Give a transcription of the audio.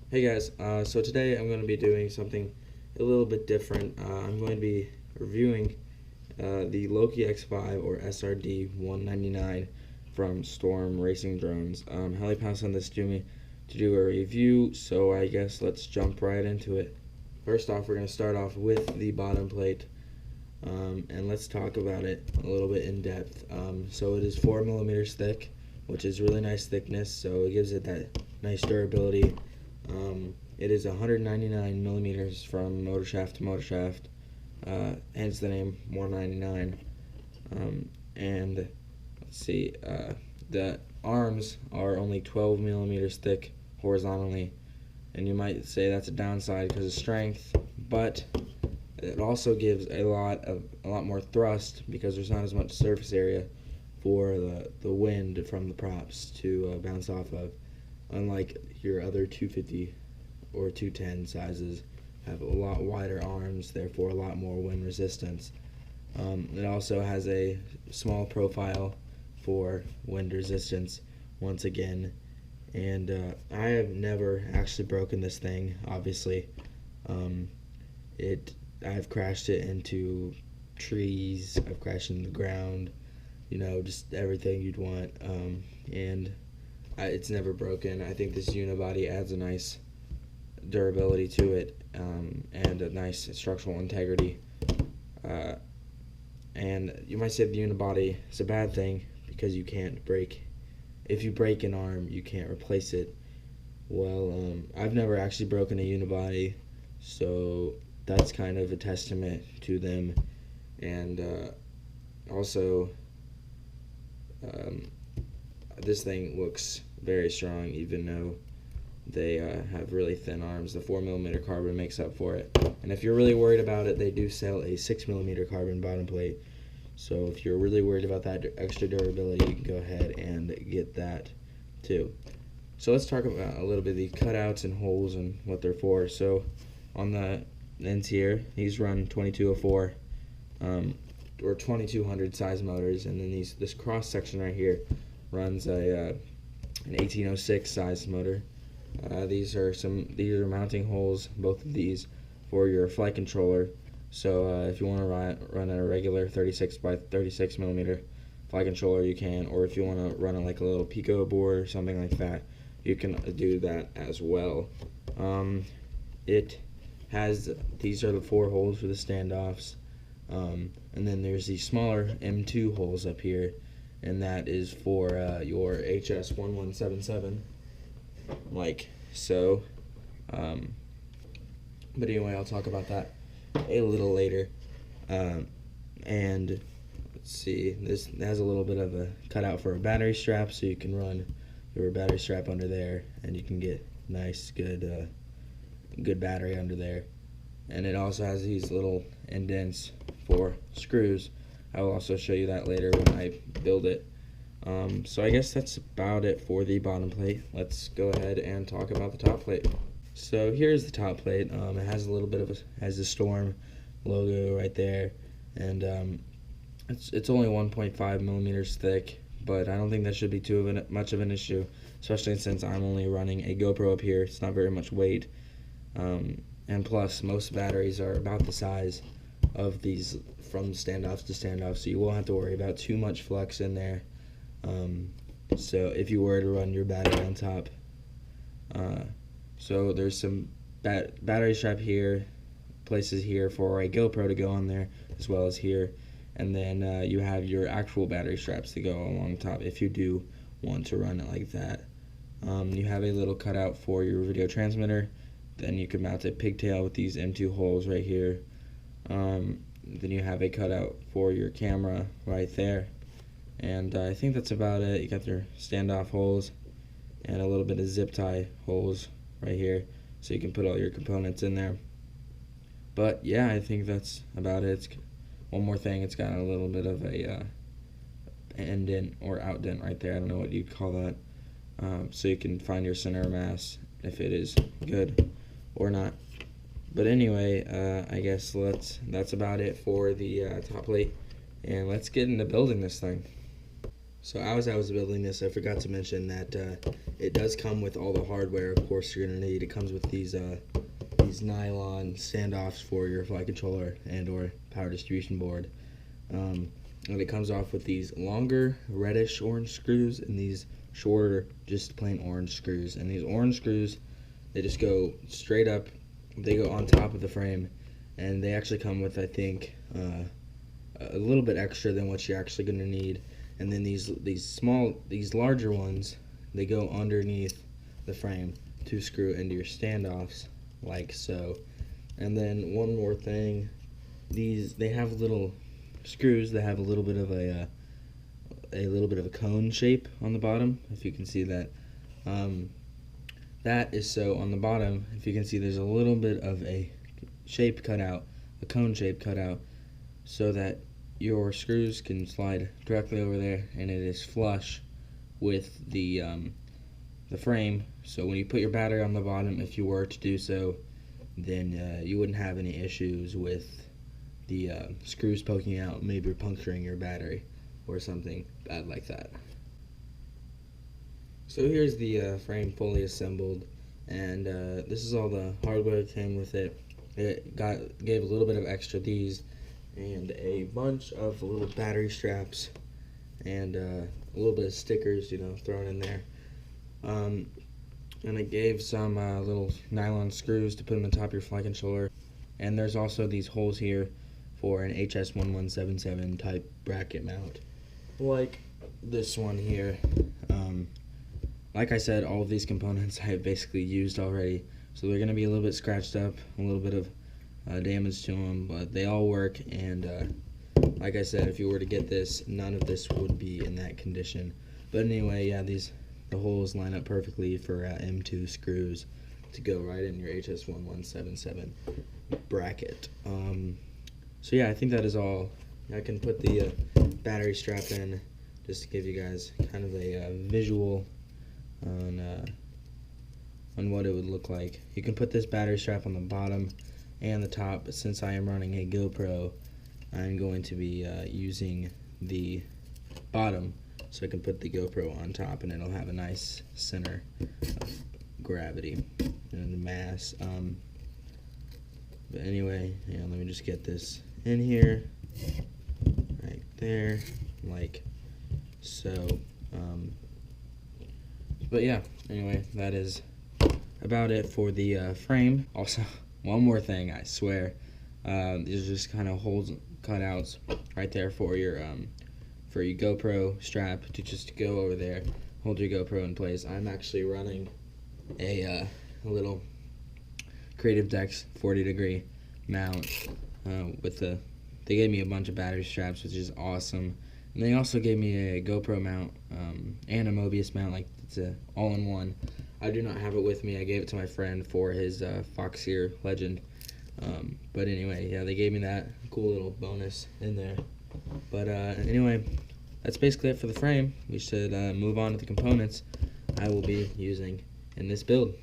Hey guys, so today I'm going to be doing something a little bit different. I'm going to be reviewing the Loki-X5 or SRD199 from Storm Racing Drones. Hallie passed on this to me to do a review, so I guess let's jump right into it. First off, we're going to start off with the bottom plate, and let's talk about it a little bit in depth. So it is 4 millimeters thick, which is really nice thickness, so it gives it that nice durability. It is 199 millimeters from motor shaft to motor shaft, hence the name 199. And let's see, the arms are only 12 millimeters thick horizontally, and you might say that's a downside because of strength, but it also gives a lot more thrust because there's not as much surface area for the wind from the props to bounce off of. Unlike your other 250 or 210 sizes, have a lot wider arms, therefore a lot more wind resistance. It also has a small profile for wind resistance once again, and I have never actually broken this thing, obviously. I've crashed it into trees, I've crashed into the ground, just everything you'd want, and it's never broken. I think this unibody adds a nice durability to it, and a nice structural integrity. And you might say the unibody is a bad thing because you can't break. If you break an arm, you can't replace it. Well, I've never actually broken a unibody, so that's kind of a testament to them. And also, this thing looks very strong, even though they have really thin arms. The 4 millimeter carbon makes up for it. And if you're really worried about it, they do sell a 6 millimeter carbon bottom plate. So if you're really worried about that extra durability, you can go ahead and get that too. So let's talk about a little bit of the cutouts and holes and what they're for. So on the ends here, these run 2204 or 2200 size motors, and then this cross section right here runs an 1806 size motor. These are mounting holes, both of these, for your flight controller. So if you want to run a regular 36 by 36 millimeter flight controller, you can, or if you want to run like a little Pico board or something like that, you can do that as well. These are the 4 holes for the standoffs, and then there's these smaller M2 holes up here, and that is for your HS1177, like so. But anyway, I'll talk about that a little later. And let's see, this has a little bit of a cutout for a battery strap, so you can run your battery strap under there, and you can get nice, good battery under there. And it also has these little indents for screws. I will also show you that later when I build it. So I guess that's about it for the bottom plate. Let's go ahead and talk about the top plate. So here's the top plate. It has a little bit of has the Storm logo right there, and it's only 1.5 millimeters thick, but I don't think that should be much of an issue, especially since I'm only running a GoPro up here. It's not very much weight, and plus most batteries are about the size of these from standoffs to standoffs, so you won't have to worry about too much flex in there. So if you were to run your battery on top, so there's some battery strap here, places here for a GoPro to go on there, as well as here, and then you have your actual battery straps to go along top if you do want to run it like that. You have a little cutout for your video transmitter, then you can mount a pigtail with these M2 holes right here. Then you have a cutout for your camera right there. And I think that's about it. You got your standoff holes and a little bit of zip tie holes right here, so you can put all your components in there. But yeah, I think that's about it. One more thing, it's got a little bit of a indent or outdent right there. I don't know what you'd call that. So you can find your center of mass if it is good or not. But anyway, I guess that's about it for the top plate, and let's get into building this thing. So as I was building this, I forgot to mention that it does come with all the hardware, of course, you're going to need. It comes with these nylon standoffs for your flight controller and or power distribution board. And it comes off with these longer reddish orange screws and these shorter just plain orange screws. And these orange screws, they just go straight up, they go on top of the frame, and they actually come with, I think, a little bit extra than what you're actually going to need. And then these larger ones, they go underneath the frame to screw into your standoffs, like so. And then one more thing, they have little screws that have a little bit of a cone shape on the bottom, if you can see that. That is so on the bottom, if you can see, there's a little bit of a shape cut out, a cone shape cut out, so that your screws can slide directly over there, and it is flush with the frame. So when you put your battery on the bottom, if you were to do so, then you wouldn't have any issues with the screws poking out, maybe puncturing your battery or something bad like that. So here's the frame fully assembled, and this is all the hardware that came with it. It gave a little bit of extra these and a bunch of little battery straps and a little bit of stickers, thrown in there. And it gave some little nylon screws to put on the top of your flight controller. And there's also these holes here for an HS1177 type bracket mount, like this one here. Like I said, all of these components I have basically used already, so they're going to be a little bit scratched up, a little bit of damage to them, but they all work. And like I said, if you were to get this, none of this would be in that condition. But anyway, yeah, the holes line up perfectly for M2 screws to go right in your HS1177 bracket. So yeah, I think that is all. I can put the battery strap in just to give you guys kind of a visual on what it would look like. You can put this battery strap on the bottom and the top, but since I am running a GoPro, I'm going to be using the bottom, so I can put the GoPro on top and it'll have a nice center of gravity and mass. But anyway, yeah, let me just get this in here, right there, like so. But yeah, anyway, that is about it for the frame. Also, one more thing, I swear, these are just kind of holes, cutouts right there for your GoPro strap to just go over there, hold your GoPro in place. I'm actually running a little Creative Dex 40-degree mount with they gave me a bunch of battery straps, which is awesome. And they also gave me a GoPro mount and a Mobius mount, like it's a all-in-one. I do not have it with me. I gave it to my friend for his Foxeer Legend. But anyway, yeah, they gave me that cool little bonus in there. But anyway, that's basically it for the frame. We should move on to the components I will be using in this build.